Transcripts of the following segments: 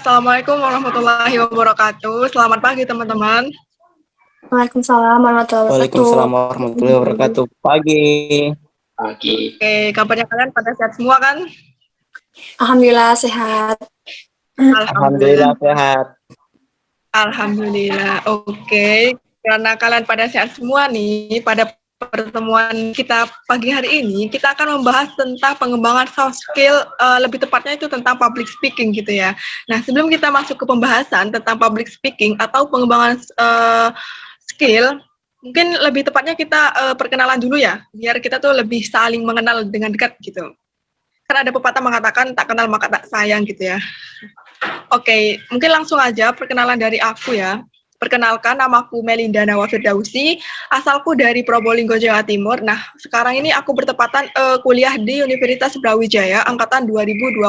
Assalamualaikum warahmatullahi wabarakatuh. Selamat pagi teman-teman. Waalaikumsalam warahmatullahi wabarakatuh. Waalaikumsalam warahmatullahi wabarakatuh. Pagi. Oke, kabarnya kalian pada sehat semua kan? Alhamdulillah sehat. Alhamdulillah sehat. Alhamdulillah. Oke, karena kalian pada sehat semua nih, pada pertemuan kita pagi hari ini, kita akan membahas tentang pengembangan soft skill, lebih tepatnya itu tentang public speaking gitu ya. Nah, sebelum kita masuk ke pembahasan tentang public speaking atau pengembangan skill, mungkin lebih tepatnya kita perkenalan dulu ya, biar kita tuh lebih saling mengenal dengan dekat gitu. Kan ada pepatah mengatakan tak kenal maka tak sayang gitu ya. Oke, mungkin langsung aja perkenalan dari aku ya. Perkenalkan, namaku Melinda Nawa Firdausi, asalku dari Probolinggo, Jawa Timur. Nah, sekarang ini aku bertepatan kuliah di Universitas Brawijaya, angkatan 2021.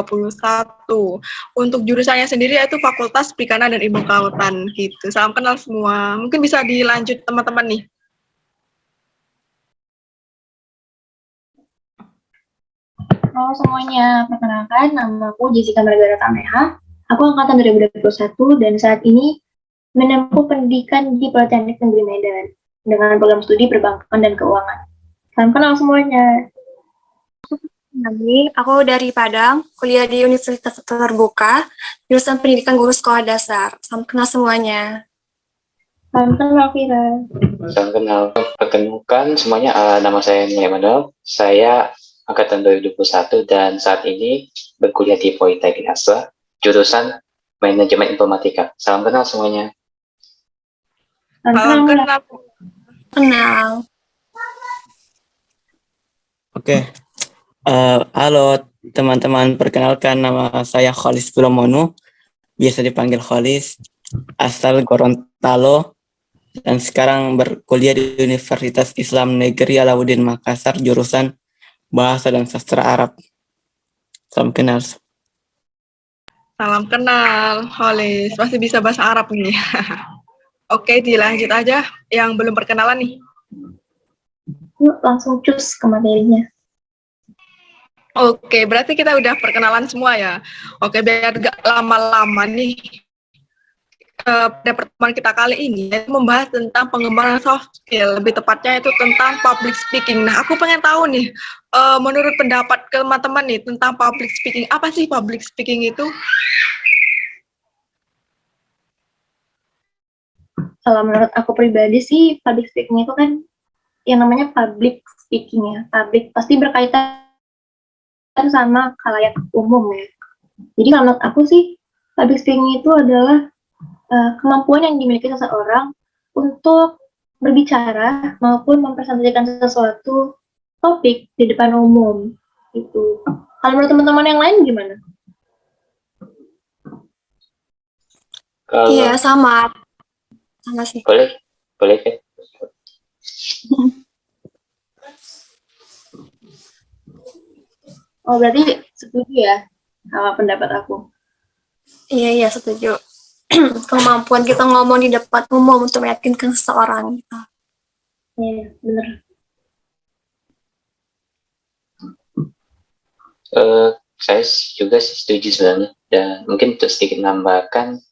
Untuk jurusannya sendiri yaitu Fakultas Perikanan dan Ilmu Kelautan, gitu. Salam kenal semua. Mungkin bisa dilanjut teman-teman nih. Halo semuanya, perkenalkan nama aku Jessica Margara Tameha. Aku angkatan 2021 dan saat ini menempuh pendidikan di Politeknik Negeri Medan dengan program studi perbankan dan keuangan. Salam kenal semuanya. Aku dari Padang, kuliah di Universitas Terbuka, jurusan Pendidikan Guru Sekolah Dasar. Salam kenal semuanya. Salam kenal Vira. Salam kenal. Perkenalkan semuanya, nama saya Emanuel. Saya angkatan 2021 dan saat ini berkuliah di Politeknik Astra, jurusan Manajemen Informatika. Salam kenal semuanya. Salam kenal. Kenal. Oke. Halo teman-teman, perkenalkan nama saya Khalis Tulomonu, biasa dipanggil Khalis, asal Gorontalo, dan sekarang berkuliah di Universitas Islam Negeri Alauddin Makassar, jurusan Bahasa dan Sastra Arab. Salam kenal. Salam kenal, Holis. Masih bisa bahasa Arab nih. Oke, dilanjut aja yang belum perkenalan nih. Yuk langsung cus ke materinya. Oke, berarti kita udah perkenalan semua ya. Oke, biar gak lama-lama nih. Pada pertemuan kita kali ini membahas tentang pengembangan soft skill, lebih tepatnya itu tentang public speaking. Nah, aku pengen tahu nih, menurut pendapat teman-teman nih tentang public speaking, apa sih public speaking itu? Kalau menurut aku pribadi sih, public speaking itu kan yang namanya public speaking ya. Public pasti berkaitan sama khalayak umum ya. Jadi kalau menurut aku sih, public speaking itu adalah kemampuan yang dimiliki seseorang untuk berbicara maupun mempresentasikan sesuatu topik di depan umum. Itu. Kalau menurut teman-teman yang lain gimana? Iya, sama sih. Boleh kan? Oh, berarti setuju ya sama pendapat aku? Iya, setuju. Kemampuan kita ngomong di depan umum untuk meyakinkan seseorang. Gitu. Iya, benar. Saya juga setuju sebenarnya, dan mungkin untuk sedikit menambahkan,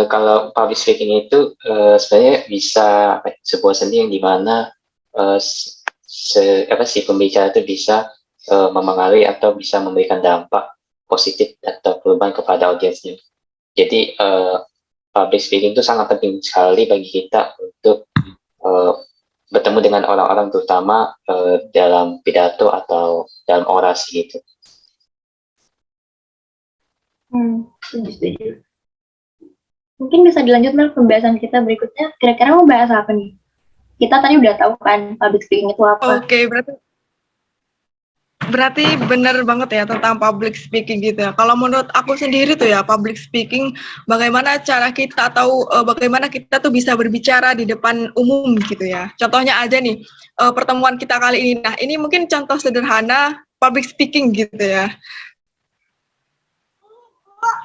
kalau public speaking itu sebenarnya bisa sebuah seni yang dimana si pembicara itu bisa memengaruhi atau bisa memberikan dampak positif atau perubahan kepada audiensnya. Jadi public speaking itu sangat penting sekali bagi kita untuk bertemu dengan orang-orang, terutama dalam pidato atau dalam orasi gitu. Setuju. Mungkin bisa dilanjut Mel pembahasan kita berikutnya. Kira-kira mau bahas apa nih? Kita tadi udah tahu kan public speaking itu apa. Oke, berarti benar banget ya tentang public speaking gitu ya. Kalau menurut aku sendiri tuh ya, public speaking bagaimana cara kita atau bagaimana kita tuh bisa berbicara di depan umum gitu ya. Contohnya aja nih, pertemuan kita kali ini. Nah, ini mungkin contoh sederhana public speaking gitu ya.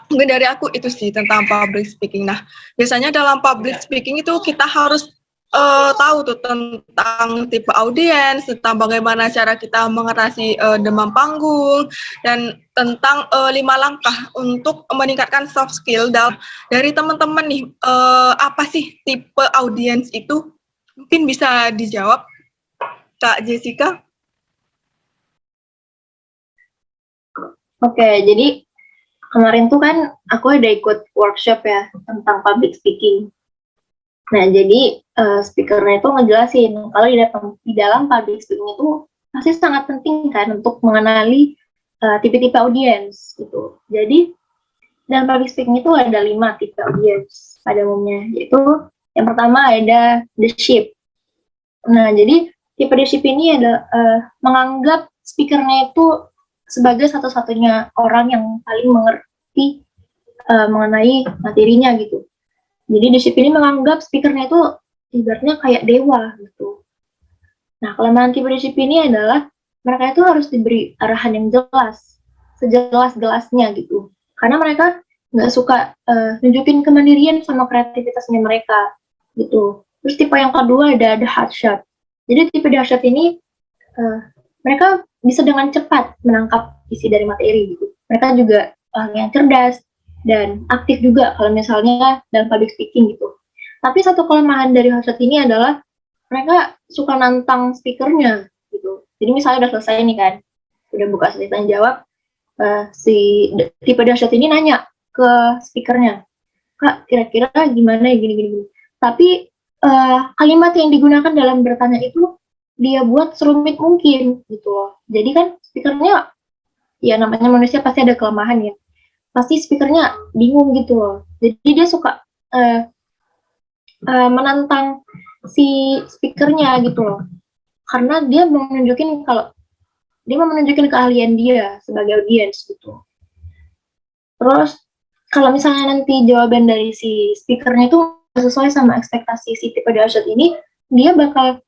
Mungkin dari aku itu sih tentang public speaking. Nah, biasanya dalam public speaking itu kita harus tahu tuh tentang tipe audiens, tentang bagaimana cara kita mengatasi demam panggung, dan tentang 5 langkah untuk meningkatkan soft skill. Dari teman-teman nih, apa sih tipe audiens itu? Mungkin bisa dijawab, Kak Jessica. Oke, jadi kemarin tuh kan aku ada ikut workshop ya tentang public speaking. Nah, jadi speakernya itu ngejelasin kalau di dalam public speaking itu pasti sangat penting kan untuk mengenali tipe-tipe audiens gitu. Jadi dalam public speaking itu ada 5 tipe audiens pada umumnya, yaitu yang pertama ada the sheep. Nah, jadi tipe the sheep ini ada menganggap speakernya itu sebagai satu-satunya orang yang paling mengerti mengenai materinya gitu. Jadi the sheep ini menganggap speakernya itu ibaratnya kayak dewa gitu. Nah, kelemahan tipe the sheep ini adalah mereka itu harus diberi arahan yang jelas, sejelas-jelasnya gitu. Karena mereka nggak suka nunjukin kemandirian sama kreativitasnya mereka gitu. Terus tipe yang kedua ada the hard shot. Jadi tipe the hard shot ini mereka bisa dengan cepat menangkap isi dari materi gitu. Mereka juga yang cerdas dan aktif juga kalau misalnya dalam public speaking gitu. Tapi satu kelemahan dari hardshot ini adalah mereka suka nantang speakernya gitu. Jadi misalnya udah selesai nih kan, udah buka sesi tanya jawab, si tipe dahsyat ini nanya ke speakernya, Kak kira-kira gimana ya gini. Tapi kalimat yang digunakan dalam bertanya itu dia buat serumit mungkin gitu loh. Jadi kan speakernya, ya namanya manusia pasti ada kelemahan ya. Pasti speakernya bingung gitu loh. Jadi dia suka menantang si speakernya gitu loh. Karena dia mau menunjukin keahlian dia sebagai audiens gitu. Terus kalau misalnya nanti jawaban dari si speakernya itu sesuai sama ekspektasi si tipe dahsyat ini, dia bakal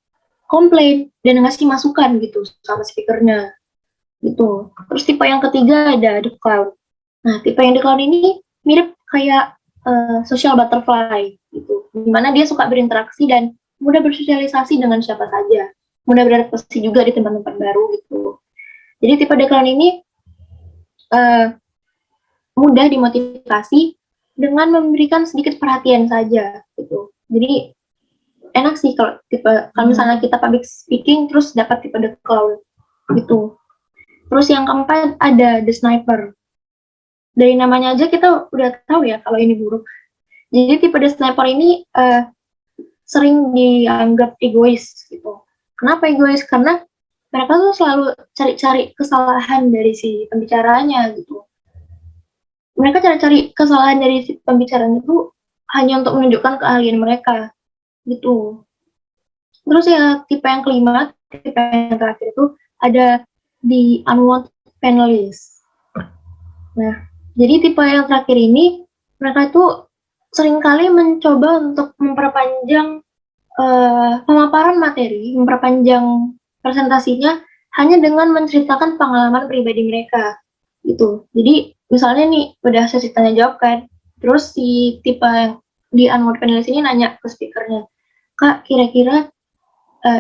komplain dan ngasih masukan gitu sama speakernya gitu. Terus tipe yang ketiga ada the clown. Nah, tipe yang the clown ini mirip kayak social butterfly gitu, dimana dia suka berinteraksi dan mudah bersosialisasi dengan siapa saja, mudah beradaptasi juga di tempat-tempat baru gitu. Jadi tipe the clown ini mudah dimotivasi dengan memberikan sedikit perhatian saja gitu. Jadi enak sih kalau misalnya kita public speaking terus dapat tipe the clown gitu. Terus yang keempat ada the sniper. Dari namanya aja kita udah tahu ya kalau ini buruk. Jadi tipe the sniper ini sering dianggap egois gitu. Kenapa egois? Karena mereka tuh selalu cari-cari kesalahan dari si pembicaranya gitu. Mereka cari-cari kesalahan dari si pembicaranya itu hanya untuk menunjukkan keahlian mereka gitu. Terus ya tipe yang kelima, tipe yang terakhir itu ada the unwanted panelist. Nah, jadi tipe yang terakhir ini mereka itu seringkali mencoba untuk memperpanjang pemaparan materi, memperpanjang presentasinya hanya dengan menceritakan pengalaman pribadi mereka gitu. Jadi misalnya nih udah sesi tanya jawab kan, terus si tipe yang di unwanted panelist ini nanya ke speakernya, Kak kira-kira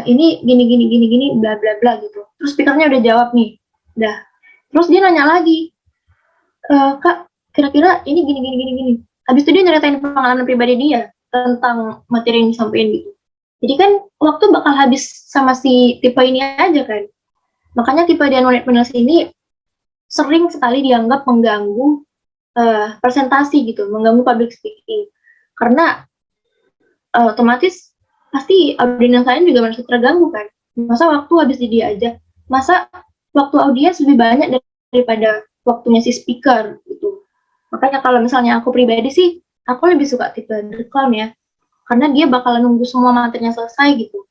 ini gini bla bla bla gitu. Terus speakernya udah jawab nih, udah. Terus dia nanya lagi, Kak kira-kira ini gini. Habis itu dia nyeritain pengalaman pribadi dia tentang materi yang disampaikan gitu. Jadi kan waktu bakal habis sama si tipe ini aja kan. Makanya tipe di unwanted panelist ini sering sekali dianggap mengganggu presentasi gitu, mengganggu public speaking. Karena otomatis pasti audiens lain juga merasa terganggu kan. Masa waktu habis di dia aja. Masa waktu audiens lebih banyak daripada waktunya si speaker gitu. Makanya kalau misalnya aku pribadi sih, aku lebih suka tipe the clown ya. Karena dia bakal nunggu semua materinya selesai gitu.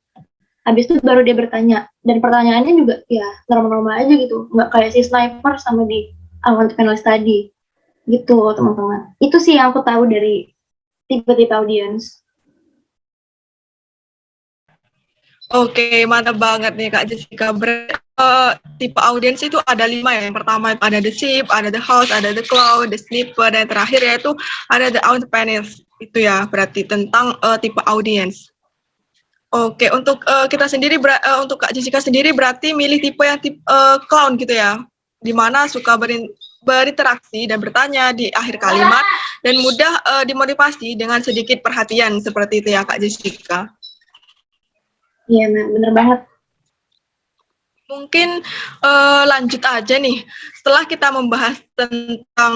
Habis itu baru dia bertanya. Dan pertanyaannya juga ya normal-normal aja gitu. Nggak kayak si sniper sama di unwanted panelist tadi. Gitu teman-teman. Itu sih yang aku tahu dari tipe-tipe audiens. Oke, mantap banget nih Kak Jessica. Tipe audiens itu ada 5 ya. Yang pertama ada the sheep, ada the house, ada the clown, the sleeper, dan terakhir yaitu ada the unwanted panelist. Itu ya berarti tentang tipe audiens. Oke, untuk kita sendiri, untuk Kak Jessica sendiri berarti milih tipe yang clown gitu ya, di mana suka berinteraksi dan bertanya di akhir kalimat dan mudah dimotivasi dengan sedikit perhatian seperti itu ya Kak Jessica. Iya, bener banget. Mungkin lanjut aja nih, setelah kita membahas tentang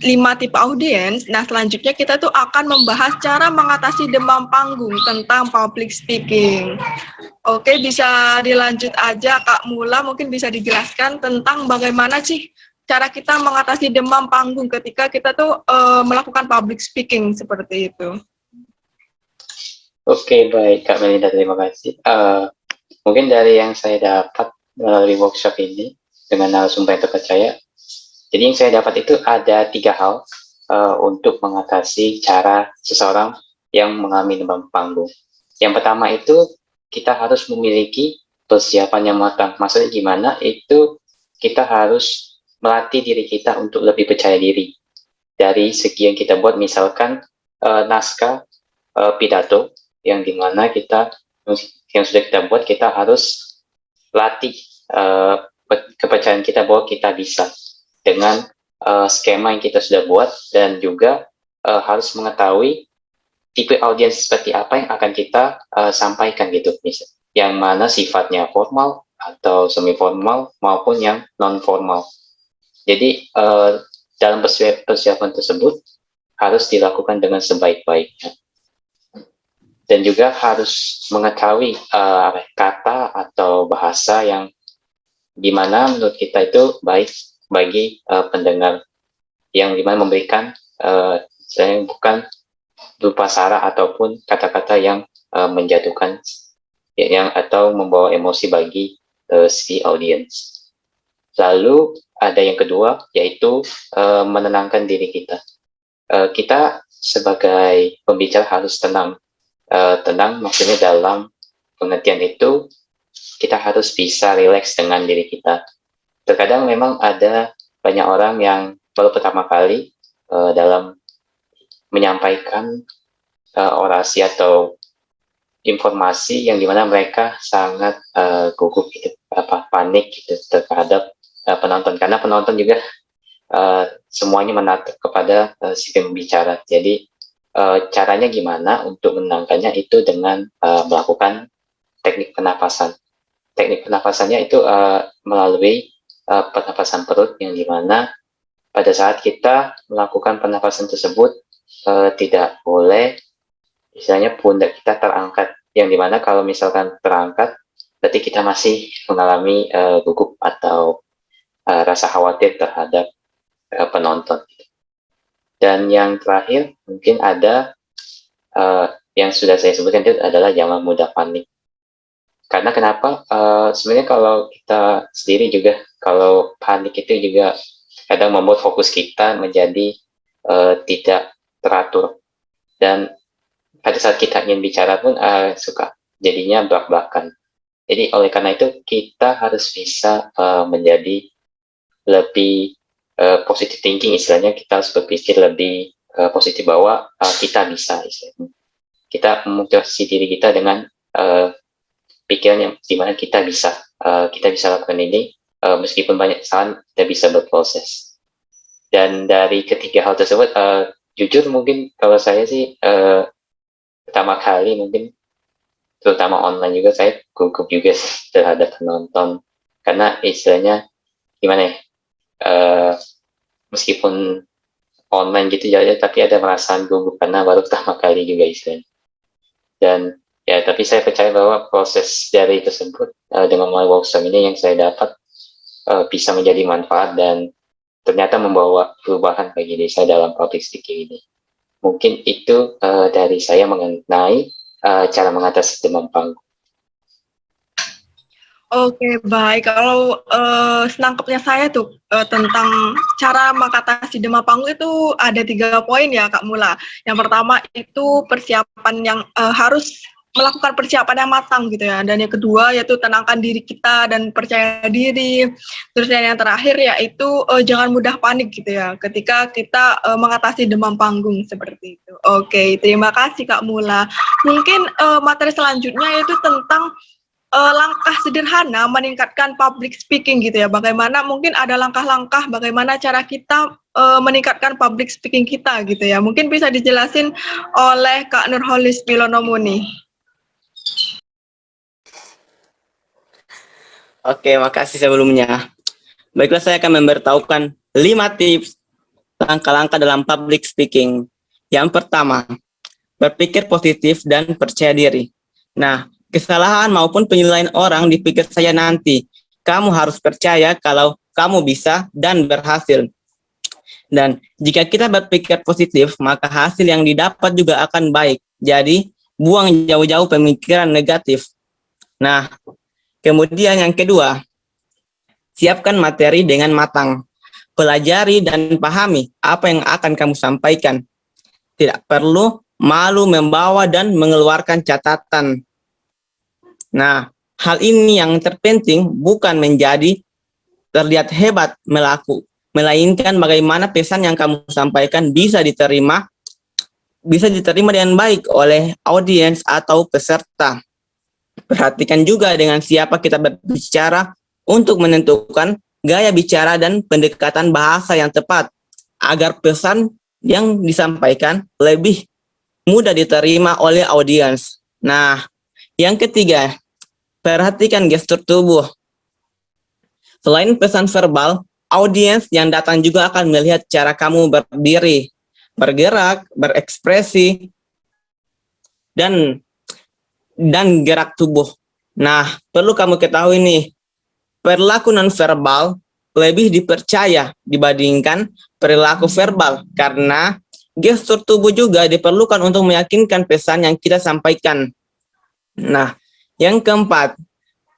5 tipe audiens, nah selanjutnya kita tuh akan membahas cara mengatasi demam panggung tentang public speaking. Oke, bisa dilanjut aja Kak Mula, mungkin bisa dijelaskan tentang bagaimana sih cara kita mengatasi demam panggung ketika kita tuh melakukan public speaking seperti itu. Oke, baik Kak Melinda, terima kasih. Mungkin dari yang saya dapat melalui workshop ini dengan narasumber yang terpercaya, jadi yang saya dapat itu ada 3 hal untuk mengatasi cara seseorang yang mengalami demam panggung. Yang pertama itu kita harus memiliki persiapan yang matang. Maksudnya gimana? Itu kita harus melatih diri kita untuk lebih percaya diri. Dari segi yang kita buat, misalkan naskah pidato yang dimana yang sudah kita buat, kita harus latih kepercayaan kita bahwa kita bisa dengan skema yang kita sudah buat, dan juga harus mengetahui tipe audiens seperti apa yang akan kita sampaikan gitu, yang mana sifatnya formal atau semi formal maupun yang non formal. Jadi dalam persiapan tersebut harus dilakukan dengan sebaik-baiknya. Dan juga harus mengetahui kata atau bahasa yang dimana menurut kita itu baik bagi pendengar, yang dimana memberikan bukan berupa sara ataupun kata-kata yang menjatuhkan atau membawa emosi bagi si audiens. Lalu ada yang kedua, yaitu menenangkan diri kita. Kita sebagai pembicara harus tenang. Tenang maksudnya dalam pengertian itu kita harus bisa rileks dengan diri kita. Terkadang memang ada banyak orang yang baru pertama kali dalam menyampaikan orasi atau informasi yang dimana mereka sangat gugup gitu, panik gitu terhadap penonton, karena penonton juga semuanya menatap kepada si pembicara. Jadi caranya gimana untuk menenangkannya itu dengan melakukan teknik pernapasan. Teknik pernapasannya itu melalui pernapasan perut, yang dimana pada saat kita melakukan pernapasan tersebut tidak boleh misalnya pundak kita terangkat, yang dimana kalau misalkan terangkat berarti kita masih mengalami gugup atau rasa khawatir terhadap penonton. Dan yang terakhir mungkin ada yang sudah saya sebutkan itu adalah jangan mudah panik. Karena kenapa? Sebenarnya kalau kita sendiri juga, kalau panik itu juga kadang membuat fokus kita menjadi tidak teratur. Dan pada saat kita ingin bicara pun suka jadinya belak-belakan. Jadi oleh karena itu kita harus bisa menjadi lebih positive thinking, istilahnya kita harus berpikir lebih positif bahwa kita bisa, istilahnya. Kita memotivasi diri kita dengan pikiran yang dimana kita bisa lakukan ini meskipun banyak kesalahan, kita bisa berproses. Dan dari ketiga hal tersebut, jujur mungkin kalau saya sih pertama kali mungkin terutama online juga saya gugup juga terhadap penonton, karena istilahnya gimana ya, meskipun online gitu ya, tapi ada perasaan gugup karena baru pertama kali juga istilahnya. Dan ya, tapi saya percaya bahwa proses dari tersebut dengan melalui workshop ini yang saya dapat bisa menjadi manfaat dan ternyata membawa perubahan bagi diri saya dalam public speaking ini. Mungkin itu dari saya mengenai cara mengatasi demam panggung. Oke, baik. Kalau senangkapnya saya tuh tentang cara mengatasi demam panggung itu ada 3 poin ya Kak Mula. Yang pertama itu persiapan yang harus melakukan persiapan yang matang gitu ya. Dan yang kedua yaitu tenangkan diri kita dan percaya diri. Terus yang terakhir yaitu jangan mudah panik gitu ya ketika kita mengatasi demam panggung seperti itu. Oke, terima kasih Kak Mula. Mungkin materi selanjutnya yaitu tentang langkah sederhana meningkatkan public speaking gitu ya. Bagaimana mungkin ada langkah-langkah bagaimana cara kita meningkatkan public speaking kita gitu ya. Mungkin bisa dijelasin oleh Kak Nurholis Pilonomuni. Oke, makasih sebelumnya. Baiklah, saya akan memberitahukan 5 tips langkah-langkah dalam public speaking. Yang pertama, berpikir positif dan percaya diri. Nah, kesalahan maupun penilaian orang dipikir saya nanti. Kamu harus percaya kalau kamu bisa dan berhasil. Dan jika kita berpikir positif, maka hasil yang didapat juga akan baik. Jadi, buang jauh-jauh pemikiran negatif. Nah, kemudian yang kedua, siapkan materi dengan matang. Pelajari dan pahami apa yang akan kamu sampaikan. Tidak perlu malu membawa dan mengeluarkan catatan. Nah, hal ini yang terpenting bukan menjadi terlihat hebat melainkan bagaimana pesan yang kamu sampaikan bisa diterima dengan baik oleh audiens atau peserta. Perhatikan juga dengan siapa kita berbicara untuk menentukan gaya bicara dan pendekatan bahasa yang tepat agar pesan yang disampaikan lebih mudah diterima oleh audiens. Nah, yang ketiga, perhatikan gestur tubuh. Selain pesan verbal, audiens yang datang juga akan melihat cara kamu berdiri, bergerak, berekspresi, dan gerak tubuh. Nah, perlu kamu ketahui nih, perilaku nonverbal lebih dipercaya dibandingkan perilaku verbal karena gestur tubuh juga diperlukan untuk meyakinkan pesan yang kita sampaikan. Nah, yang keempat,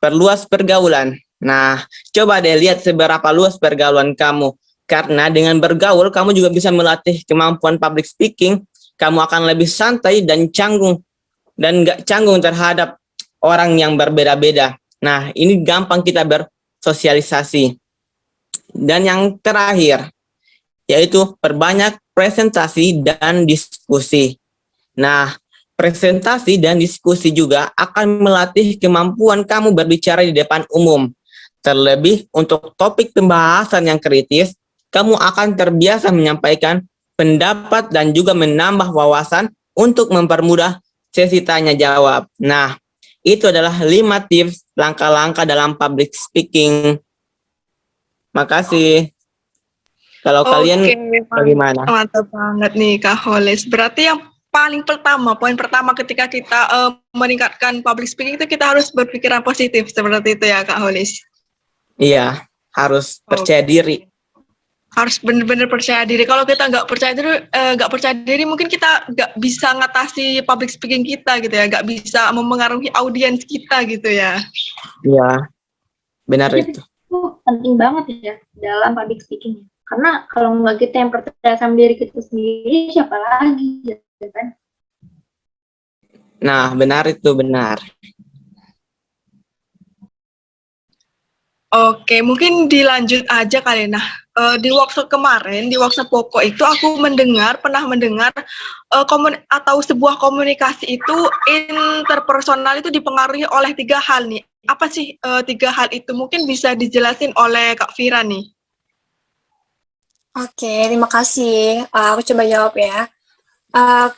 perluas pergaulan. Nah, coba deh lihat seberapa luas pergaulan kamu. Karena dengan bergaul, kamu juga bisa melatih kemampuan public speaking. Kamu akan lebih santai dan nggak canggung terhadap orang yang berbeda-beda. Nah, ini gampang kita bersosialisasi. Dan yang terakhir, yaitu perbanyak presentasi dan diskusi. Nah, presentasi dan diskusi juga akan melatih kemampuan kamu berbicara di depan umum. Terlebih untuk topik pembahasan yang kritis, kamu akan terbiasa menyampaikan pendapat dan juga menambah wawasan untuk mempermudah sesi tanya jawab. Nah, itu adalah 5 tips langkah-langkah dalam public speaking. Makasih. Kalau kalian bagaimana? Mantap banget nih Kak Holis. Berarti yang paling pertama, poin pertama ketika kita meningkatkan public speaking itu kita harus berpikiran positif seperti itu ya Kak Holis. Iya, harus percaya diri. Harus benar-benar percaya diri. Kalau kita nggak percaya diri, mungkin kita nggak bisa ngatasi public speaking kita gitu ya, nggak bisa memengaruhi audiens kita gitu ya. Iya, benar itu. Itu penting banget ya dalam public speaking. Karena kalau nggak kita yang percaya sama diri kita sendiri, siapa lagi, gitu kan? Nah, benar itu, benar. Oke, mungkin dilanjut aja kali. Nah, di workshop kemarin, di workshop pokok itu aku pernah mendengar atau sebuah komunikasi itu interpersonal itu dipengaruhi oleh 3 hal nih. Apa sih 3 hal itu? Mungkin bisa dijelasin oleh Kak Fira nih. Oke, terima kasih. Aku coba jawab ya.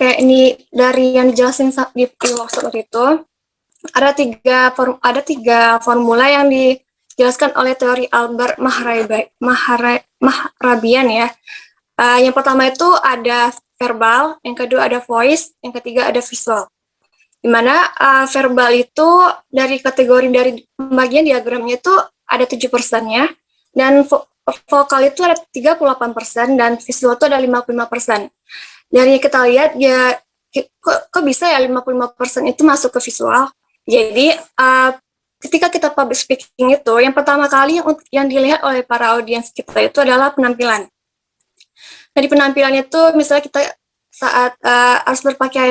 Kayak ini dari yang dijelasin di workshop itu, ada tiga formula yang dijelaskan oleh teori Albert Mahrabian ya. Yang pertama itu ada verbal, yang kedua ada voice, yang ketiga ada visual. Dimana verbal itu dari kategori dari pembagian diagramnya itu ada 7%-nya, dan vokal itu ada 38% dan visual itu ada 55%. Dari kita lihat ya kok bisa ya 55% itu masuk ke visual. Jadi ketika kita public speaking itu yang pertama kali yang dilihat oleh para audiens kita itu adalah penampilan. Dari penampilan itu misalnya kita saat harus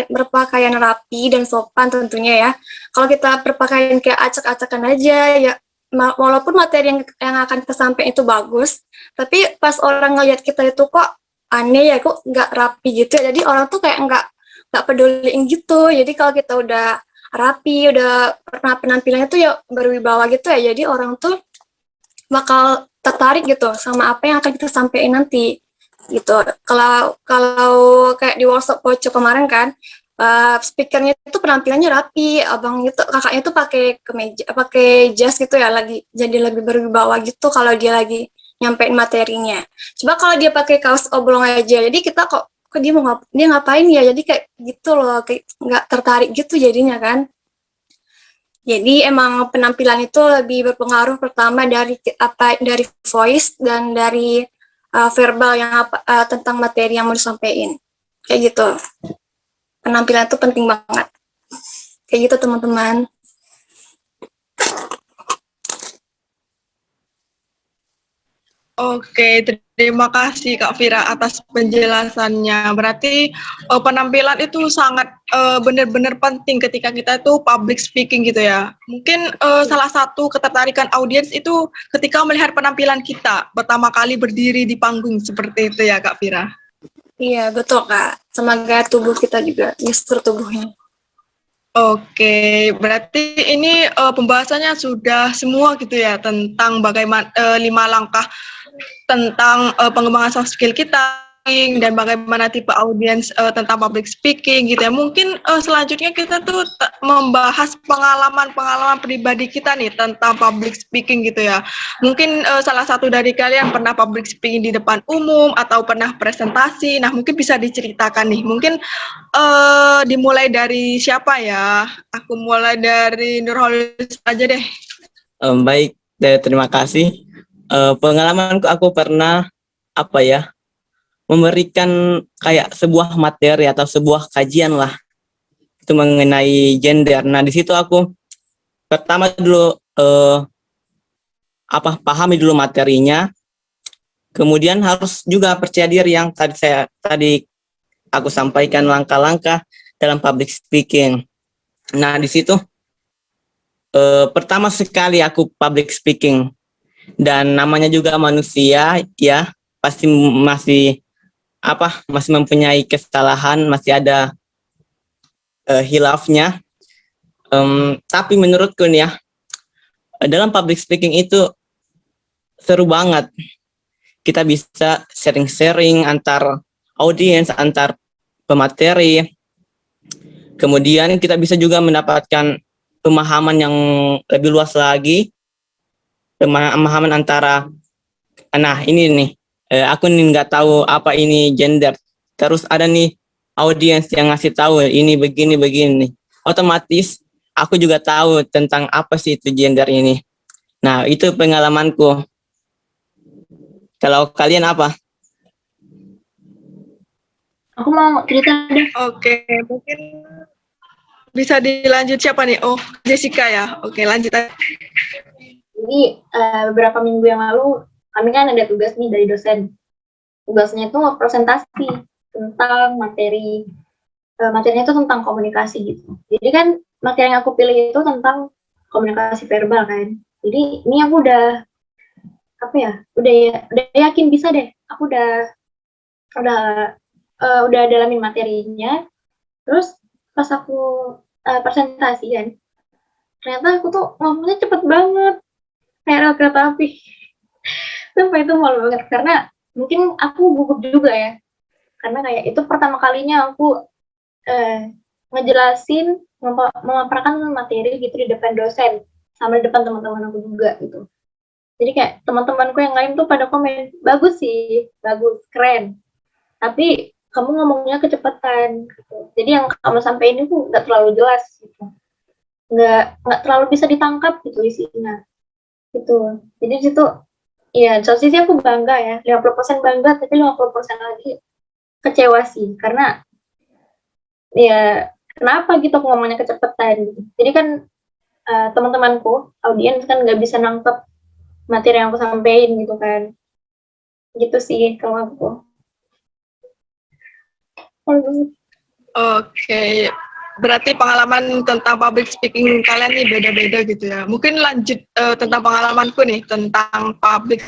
berpakaian rapi dan sopan tentunya ya. Kalau kita berpakaian kayak acak-acakan aja ya, walaupun materi yang akan kita sampaikan itu bagus, tapi pas orang ngelihat kita itu kok aneh ya, kok nggak rapi gitu ya. Jadi orang tuh kayak nggak peduliin gitu. Jadi kalau kita udah rapi, udah pernah penampilannya tuh ya berwibawa gitu ya, jadi orang tuh bakal tertarik gitu sama apa yang akan kita sampaikan nanti gitu. Kalau kalau kayak di workshop Poco kemarin kan, speakernya itu penampilannya rapi, abang itu kakaknya tuh pakai kemeja, pakai jas gitu ya, lagi jadi lebih berwibawa gitu kalau dia lagi nyampein materinya. Coba kalau dia pakai kaos oblong aja, jadi kita kok dia ngapain ya, jadi kayak gitu loh, kayak nggak tertarik gitu jadinya kan. Jadi emang penampilan itu lebih berpengaruh pertama dari voice dan dari verbal yang tentang materi yang mau disampaikan. Kayak gitu. Penampilan itu penting banget. Kayak gitu teman-teman. Oke, terima kasih Kak Vira atas penjelasannya. Berarti penampilan itu sangat benar-benar penting ketika kita itu public speaking gitu ya. Mungkin salah satu ketertarikan audiens itu ketika melihat penampilan kita pertama kali berdiri di panggung seperti itu ya Kak Vira. Iya, betul Kak. Sama gaya tubuh kita juga, gestur tubuhnya. Oke, berarti ini pembahasannya sudah semua gitu ya tentang bagaimana 5 langkah tentang pengembangan soft skill kita dan bagaimana tipe audiens tentang public speaking gitu ya. Mungkin selanjutnya kita tuh membahas pengalaman pribadi kita nih tentang public speaking gitu ya. Mungkin salah satu dari kalian pernah public speaking di depan umum atau pernah presentasi. Nah, mungkin bisa diceritakan nih. Mungkin dimulai dari siapa ya? Aku mulai dari Nurholis aja deh. Baik, terima kasih. Pengalamanku aku pernah memberikan kayak sebuah materi atau sebuah kajian lah itu mengenai gender. Nah, di situ aku pertama dulu pahami dulu materinya, kemudian harus juga percaya diri yang tadi aku sampaikan langkah-langkah dalam public speaking. Nah, di situ pertama sekali aku public speaking, dan namanya juga manusia ya, pasti masih mempunyai kesalahan, masih ada hilafnya. Tapi menurutku nih ya, dalam public speaking itu seru banget. Kita bisa sharing-sharing antar audiens, antar pemateri. Kemudian kita bisa juga mendapatkan pemahaman yang lebih luas lagi, pemahaman antara, nah ini nih, aku nih nggak tahu apa ini gender, terus ada nih audiens yang ngasih tahu ini begini, otomatis aku juga tahu tentang apa sih itu gender ini. Nah, itu pengalamanku. Kalau kalian apa? Aku mau cerita deh. Oke, mungkin bisa dilanjut siapa nih? Oh, Jessica ya. Oke, lanjut aja. Jadi beberapa minggu yang lalu kami kan ada tugas nih dari dosen. Tugasnya itu presentasi tentang materinya itu tentang komunikasi gitu. Jadi kan materi yang aku pilih itu tentang komunikasi verbal kan. Jadi ini aku udah yakin bisa deh. Aku udah dalamin materinya. Terus pas aku presentasi kan, ternyata aku tuh ngomongnya cepet banget, kayak rel kereta api. Sampai itu malu banget karena mungkin aku gugup juga ya, karena kayak itu pertama kalinya aku ngejelasin, memaparkan materi gitu di depan dosen sama di depan teman-teman aku juga gitu. Jadi kayak teman-temanku yang lain tuh pada komen, bagus sih, bagus, keren, tapi kamu ngomongnya kecepatan gitu. Jadi yang kamu sampaikan itu nggak terlalu jelas gitu, nggak terlalu bisa ditangkap gitu isinya gitu. Jadi di situ ya satu sisi aku bangga ya, 50% bangga, tapi 50% lagi kecewa sih, karena ya kenapa gitu aku ngomongnya kecepatan gitu. Jadi kan teman-temanku audiens kan nggak bisa nangkep materi yang aku sampaikan gitu kan. Gitu sih kalau aku. Oke, berarti pengalaman tentang public speaking kalian nih beda-beda gitu ya. Mungkin lanjut tentang pengalamanku nih tentang public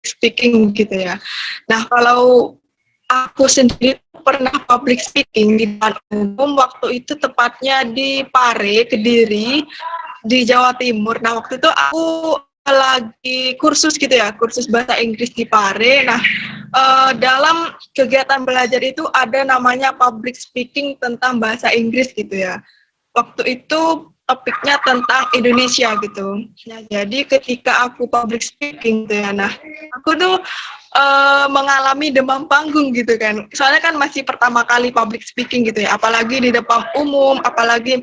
speaking gitu ya. Nah, kalau aku sendiri pernah public speaking di depan umum, waktu itu tepatnya di Pare, Kediri, di Jawa Timur. Nah, waktu itu aku lagi kursus gitu ya, kursus bahasa Inggris di Pare. Nah, dalam kegiatan belajar itu ada namanya public speaking tentang bahasa Inggris gitu ya. Waktu itu topiknya tentang Indonesia gitu. Nah, jadi ketika aku public speaking gitu ya, nah aku tuh mengalami demam panggung gitu kan. Soalnya kan masih pertama kali public speaking gitu ya, apalagi di depan umum, apalagi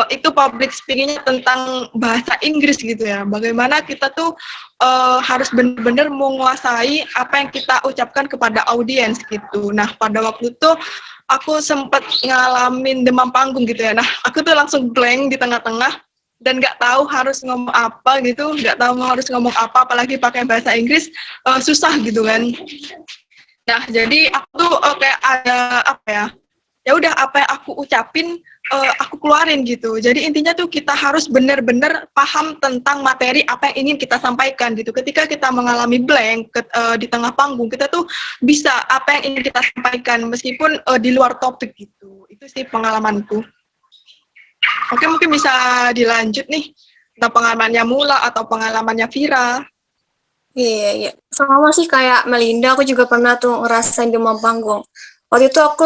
itu public speakingnya tentang bahasa Inggris gitu ya. Bagaimana kita tuh harus benar-benar menguasai apa yang kita ucapkan kepada audiens gitu. Nah, pada waktu itu aku sempat ngalamin demam panggung gitu ya. Nah, aku tuh langsung blank di tengah-tengah dan nggak tahu harus ngomong apa gitu, nggak tahu harus ngomong apa, apalagi pakai bahasa Inggris susah gitu kan. Nah, jadi aku tuh kayak ada apa ya? Ya udah apa yang aku ucapin aku keluarin gitu. Jadi intinya tuh kita harus benar-benar paham tentang materi apa yang ingin kita sampaikan gitu. Ketika kita mengalami blank di tengah panggung, kita tuh bisa apa yang ingin kita sampaikan meskipun di luar topik gitu. Itu sih pengalamanku. Oke, mungkin bisa dilanjut nih tentang pengalamannya Mula atau pengalamannya Vira. Iya, iya. Sama sih kayak Melinda, aku juga pernah tuh ngerasain demam panggung. Waktu itu aku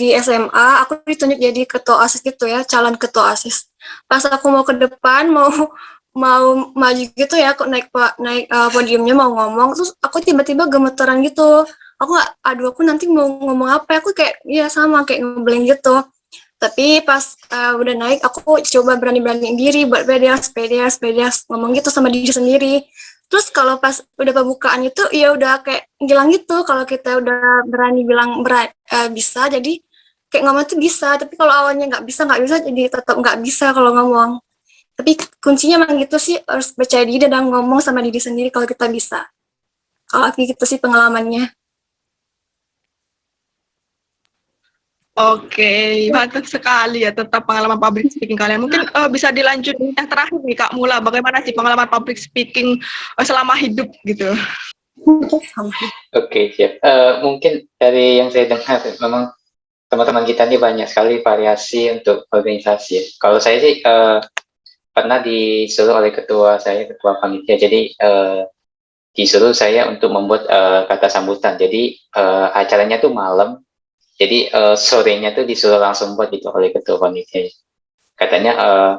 di SMA, aku ditunjuk jadi ketua OSIS gitu ya, calon ketua OSIS. Pas aku mau ke depan, mau mau maju gitu ya, aku naik podiumnya mau ngomong, terus aku tiba-tiba gemeteran gitu. Aku nggak, aduh aku nanti mau ngomong apa? Aku kayak, ya sama kayak ngeblank gitu. Tapi pas udah naik, aku coba berani-beraniin diri buat pedes, ngomong gitu sama diri sendiri. Terus kalau pas udah pembukaan itu, ya udah kayak ngilang gitu. Kalau kita udah berani bilang bisa, jadi kayak ngomong tuh bisa. Tapi kalau awalnya nggak bisa, jadi tetap nggak bisa kalau ngomong. Tapi kuncinya memang gitu sih, harus percaya diri dan ngomong sama diri sendiri kalau kita bisa. Kalau gitu sih pengalamannya. Oke, mantap sekali ya tentang pengalaman public speaking kalian. Mungkin bisa dilanjut yang terakhir nih Kak Mula, bagaimana sih pengalaman public speaking selama hidup gitu? Oke, siap. Mungkin dari yang saya dengar, memang teman-teman kita ini banyak sekali variasi untuk organisasi ya. Kalau saya sih pernah disuruh oleh ketua saya, ketua panitia, jadi disuruh saya untuk membuat kata sambutan. Jadi acaranya tuh malam, jadi sorenya tuh disuruh langsung buat gitu oleh ketua panitia. Katanya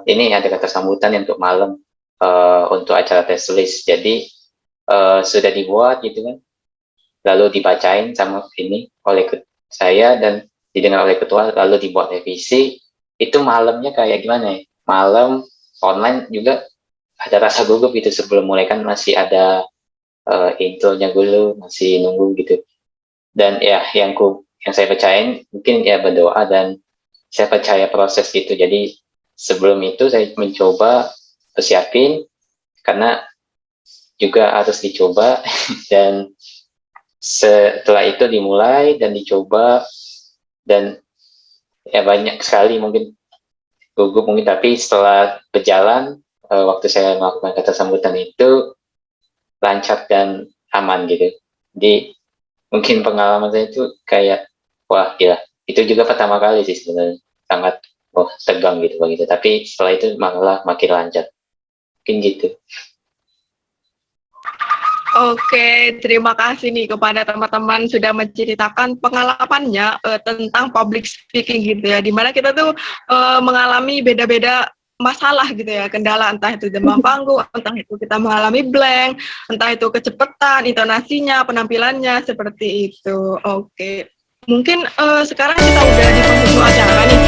ini ada kata sambutan untuk malam untuk acara tes tulis. Jadi sudah dibuat gitu kan, lalu dibacain sama ini oleh saya dan didengar oleh ketua, lalu dibuat revisi. Itu malamnya kayak gimana ya? Malam online juga ada rasa gugup gitu, sebelum mulai kan masih ada intronya dulu, masih nunggu gitu. Dan ya yang saya percayain mungkin ya berdoa, dan saya percaya proses gitu. Jadi sebelum itu saya mencoba persiapin, karena juga harus dicoba dan setelah itu dimulai dan dicoba, dan ya banyak sekali mungkin gugup mungkin, tapi setelah berjalan waktu saya melakukan kata sambutan itu lancar dan aman gitu. Jadi mungkin pengalaman saya itu kayak wah gila, itu juga pertama kali sih sebenarnya, sangat tegang gitu begitu, tapi setelah itu malah makin lancar, mungkin gitu. Oke, terima kasih nih kepada teman-teman sudah menceritakan pengalamannya tentang public speaking gitu ya, dimana kita tuh mengalami beda-beda masalah gitu ya, kendala, entah itu demam panggung, entah itu kita mengalami blank, entah itu kecepatan, intonasinya, penampilannya, seperti itu. Oke, mungkin sekarang kita udah di penghujung acara nih,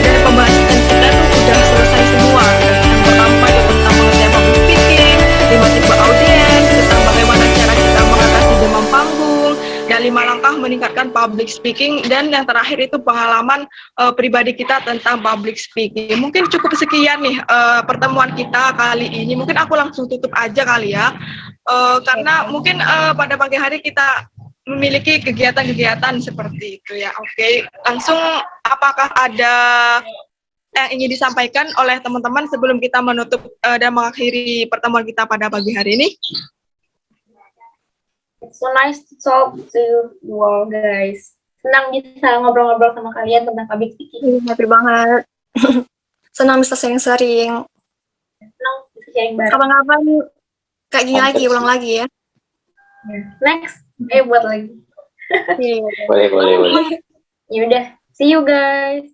dari pembahasan kita tuh udah selesai semua. Yang pertama itu tentang pengertian public speaking, 5 tipe audiens, tentang bagaimana cara kita mengatasi demam panggung, dan 5 langkah meningkatkan public speaking, dan yang terakhir itu pengalaman pribadi kita tentang public speaking. Mungkin cukup sekian nih pertemuan kita kali ini. Mungkin aku langsung tutup aja kali ya, karena mungkin pada pagi hari kita memiliki kegiatan-kegiatan seperti itu ya. Oke, langsung apakah ada yang ingin disampaikan oleh teman-teman sebelum kita menutup dan mengakhiri pertemuan kita pada pagi hari ini? It's so nice to talk to you all, guys. Senang bisa ngobrol-ngobrol sama kalian tentang public speaking. Happy banget. Senang bisa sering-sering. Senang bisa sharing bareng. Kapan-kapan kayak gini Mantap lagi, sih. ulang lagi ya. Next, buat lagi. Iya. Boleh. Yaudah, see you guys.